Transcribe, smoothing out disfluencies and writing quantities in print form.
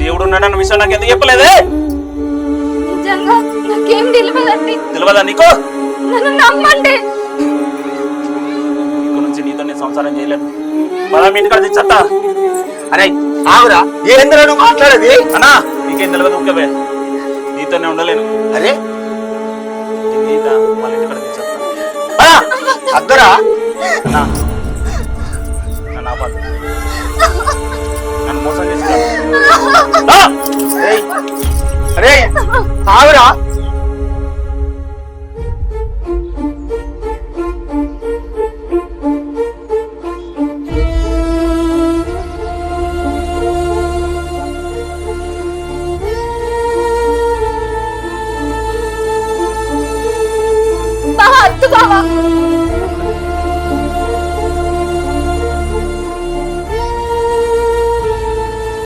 దేవుడు ఉన్నాడన్న విషయం నాకు ఎందుకు చెప్పలేదే? నిజంగా నాకేం తెలియదండి. తెలియదా నీకు? నన్ను నమ్మండి. ఇక నుంచి నీతో నేను సంసారం చేయలేను. పదా మీ ఇంటికాడ తెచ్చత్తా. అరే ఆవురా, ఏంద్రా నువ్వు మాట్లాడేది? అన్నా నీకేం తెలియదు, ఊరికే నీతోనే ఉండలేను. అరే నీత వాళ్ళ ఇంటికాడ తెచ్చత్తా. అద్దరా అన్నా నన్ను ఆపద్దు, నన్ను మోసం చేసి అరే ఆవురా. బాగా అర్థం కావా?